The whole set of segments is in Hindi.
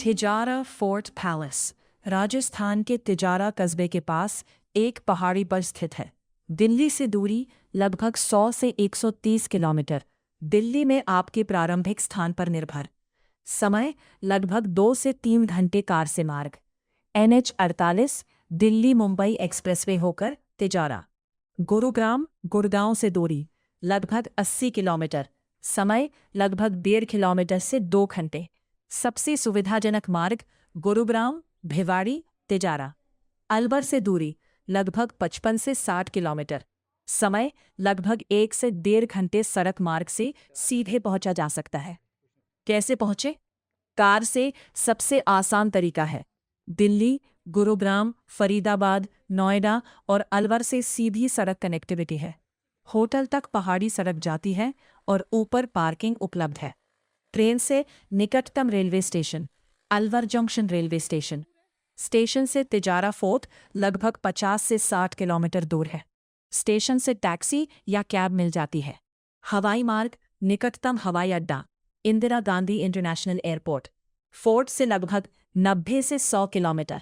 तिजारा फोर्ट पैलेस राजस्थान के तिजारा कस्बे के पास एक पहाड़ी पर स्थित है। दिल्ली से दूरी लगभग 100 से 130 किलोमीटर। दिल्ली में आपके प्रारंभिक स्थान पर निर्भर। समय लगभग 2 से 3 घंटे कार से मार्ग। NH 48 दिल्ली मुंबई एक्सप्रेसवे होकर तिजारा। गुरुग्राम गुड़गांव से दूरी लगभग 80 किलोमीटर। समय लगभग 1.5 किलोमीटर से 2 घंटे। सबसे सुविधाजनक मार्ग गुरुग्राम भिवाड़ी तिजारा। अलवर से दूरी लगभग 55 से 60 किलोमीटर। समय लगभग 1 से 1.5 घंटे। सड़क मार्ग से सीधे पहुंचा जा सकता है। कैसे पहुंचे? कार से सबसे आसान तरीका है। दिल्ली गुरुग्राम फरीदाबाद नोएडा और अलवर से सीधी सड़क कनेक्टिविटी है। होटल तक पहाड़ी सड़क जाती है और ऊपर पार्किंग उपलब्ध है। ट्रेन से निकटतम railway station Alwar junction railway station. Station से तिजारा फोर्ट लगभग 50 से 60 किलोमीटर दूर है। स्टेशन से टैक्सी या कैब मिल जाती है। हवाई मार्ग निकटतम हवाई अड्डा Indira Gandhi international airport. Fort से लगभग 90 से 100 किलोमीटर।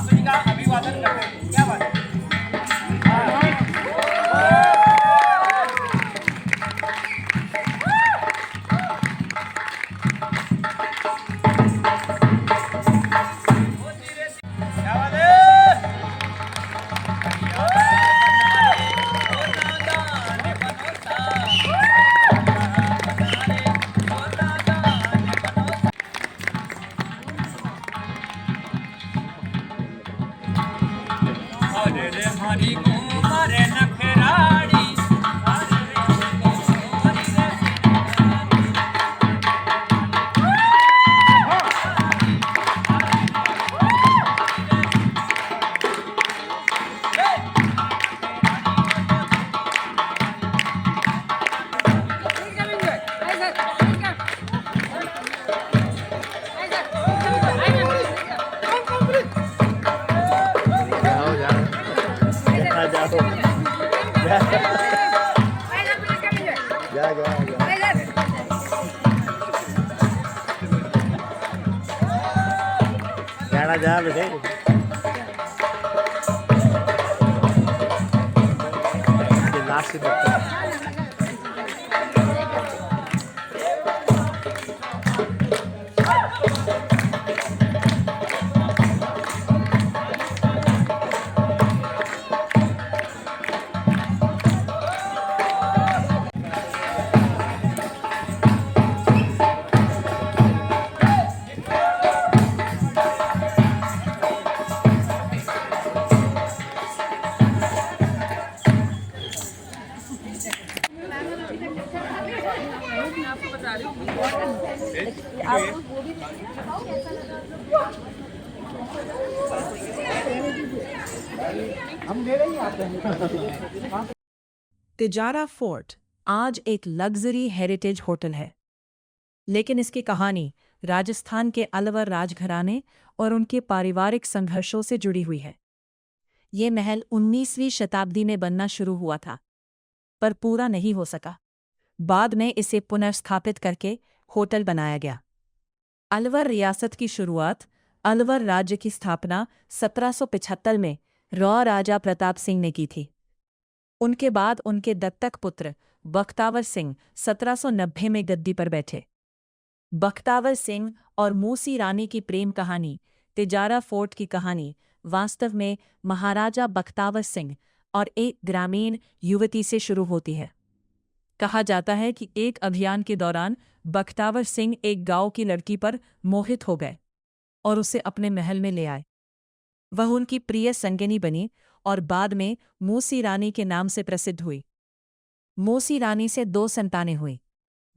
जी का अभिवादन करते हैं। क्या बात है। क्या बात है। अरे रे हरी कुमार नखराड़ी, अरे रे हरी रे। जाओ जाओ जाओ जा जा जाना जा बेटे लास्ट तिजारा फोर्ट आज एक लग्जरी हेरिटेज होटल है, लेकिन इसकी कहानी राजस्थान के अलवर राजघराने और उनके पारिवारिक संघर्षों से जुड़ी हुई है। ये महल 19वीं शताब्दी में बनना शुरू हुआ था, पर पूरा नहीं हो सका। बाद में इसे पुनर्स्थापित करके होटल बनाया गया। अलवर रियासत की शुरुआत, अलवर राज्य की स्थापना 1775 में रॉ राजा प्रताप सिंह ने की थी। उनके बाद उनके दत्तक पुत्र बख्तावर सिंह 1790 में गद्दी पर बैठे। बख्तावर सिंह और मूसी रानी की प्रेम कहानी, तिजारा फोर्ट की कहानी, वास्तव में महाराजा बख्तावर सिंह और एक ग्रामीण युवती से शुरू होती है। कहा जाता है कि एक अभियान के दौरान बख्तावर सिंह एक गांव की लड़की पर मोहित हो गए और उसे अपने महल में ले आए। वह उनकी प्रिय संगिनी बनी और बाद में मूसी रानी के नाम से प्रसिद्ध हुई। मूसी रानी से 2 संतानें हुई,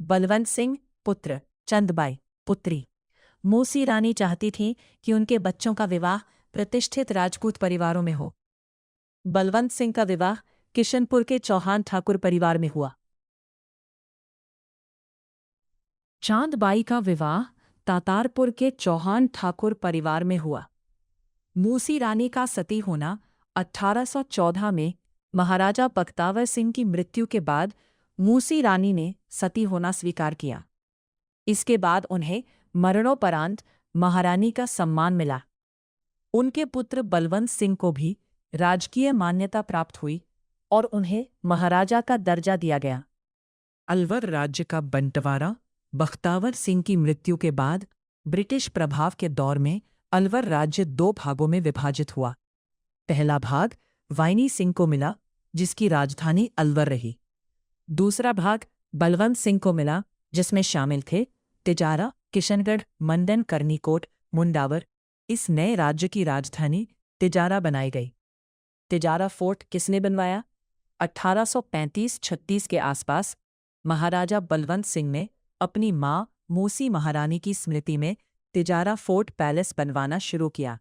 बलवंत सिंह पुत्र, चंदबाई पुत्री। मूसी रानी चाहती थी कि उनके बच्चों का विवाह प्रतिष्ठित राजपूत परिवारों में हो। बलवंत सिंह का विवाह किशनपुर के चौहान ठाकुर परिवार में हुआ। चांदबाई का विवाह तातारपुर के चौहान ठाकुर परिवार में हुआ। मूसी रानी का सती होना 1814 में महाराजा बख्तावर सिंह की मृत्यु के बाद मूसी रानी ने सती होना स्वीकार किया। इसके बाद उन्हें मरणोपरांत महारानी का सम्मान मिला। उनके पुत्र बलवंत सिंह को भी राजकीय मान्यता प्राप्त हुई और उन्हें महाराजा का दर्जा दिया गया। अलवर राज्य का बंटवारा बख्तावर सिंह की मृत्यु के बाद ब्रिटिश प्रभाव के दौर में अलवर राज्य 2 भागों में विभाजित हुआ। पहला भाग वाइनी सिंह को मिला, जिसकी राजधानी अलवर रही। दूसरा भाग बलवंत सिंह को मिला, जिसमें शामिल थे तिजारा, किशनगढ़, मंडन, करनीकोट, मुंडावर। इस नए राज्य की राजधानी तिजारा बनाई गई। तिजारा फोर्ट किसने बनवाया? 1835-36 के आसपास महाराजा बलवंत सिंह ने अपनी मां मूसी महारानी की स्मृति में तिजारा फोर्ट पैलेस बनवाना शुरू किया।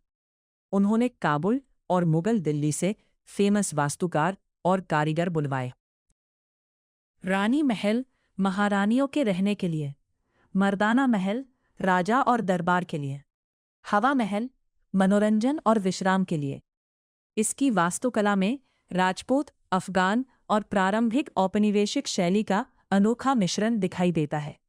उन्होंने काबुल और मुगल दिल्ली से फेमस वास्तुकार और कारीगर बुलवाए। रानी महल महारानियों के रहने के लिए, मर्दाना महल राजा और दरबार के लिए, हवा महल मनोरंजन और विश्राम के लिए। इसकी वास्तुकला में राजपूत, अफगान और प्रारंभिक औपनिवेशिक शैली का अनोखा मिश्रण दिखाई देता है।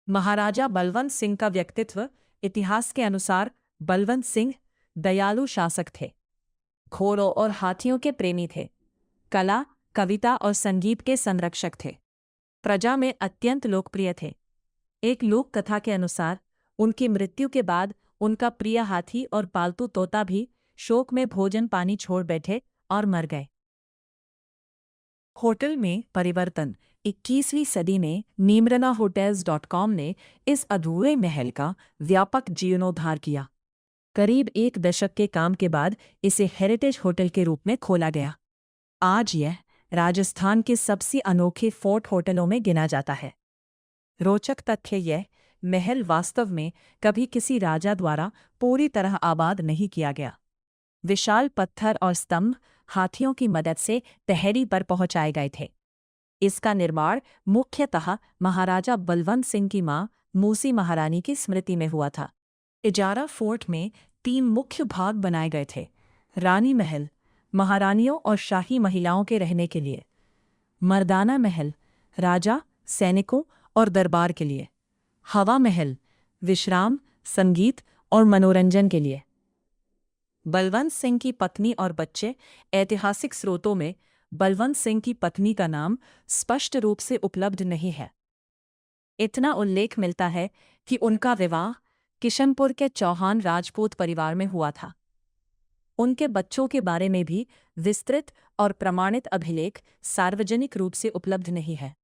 महाराजा बलवंत सिंह का व्यक्तित्व। इतिहास के अनुसार बलवंत सिंह दयालु शासक थे, घोड़ों और हाथियों के प्रेमी थे, कला, कविता और संगीत के संरक्षक थे, प्रजा में अत्यंत लोकप्रिय थे। एक लोक कथा के अनुसार उनकी मृत्यु के बाद उनका प्रिय हाथी और पालतू तोता भी शोक में भोजन पानी छोड़ बैठे और मर गए। होटल में परिवर्तन। 21वीं सदी में नीमरना-hotels.com ने इस अधूरे महल का व्यापक जीर्णोद्धार किया। करीब एक दशक के काम के बाद इसे हेरिटेज होटल के रूप में खोला गया। आज यह राजस्थान के सबसे अनोखे फोर्ट होटलों में गिना जाता है। रोचक तथ्य यह महल वास्तव में कभी किसी राजा द्वारा पूरी तरह आबाद नहीं किया गया। विशाल पत्थर और स्तंभ हाथियों की मदद से तहरी पर पहुंचाए गए थे। इसका निर्माण मुख्यतः महाराजा बलवंत सिंह की मां मूसी महारानी की स्मृति में हुआ था। इजारा फोर्ट में 3 मुख्य भाग बनाए गए थे। रानी महल, महारानियों और शाही महिलाओं के रहने के लिए। मर्दाना महल, राजा, सैनिकों और दरबार के लिए। हवा महल, विश्राम, संगीत और मनोरंजन के लिए। बलवंत सिंह की पत्नी और बच्चे। ऐतिहासिक स्रोतों में बलवंत सिंह की पत्नी का नाम स्पष्ट रूप से उपलब्ध नहीं है। इतना उल्लेख मिलता है कि उनका विवाह किशनपुर के चौहान राजपूत परिवार में हुआ था। उनके बच्चों के बारे में भी विस्तृत और प्रमाणित अभिलेख सार्वजनिक रूप से उपलब्ध नहीं है।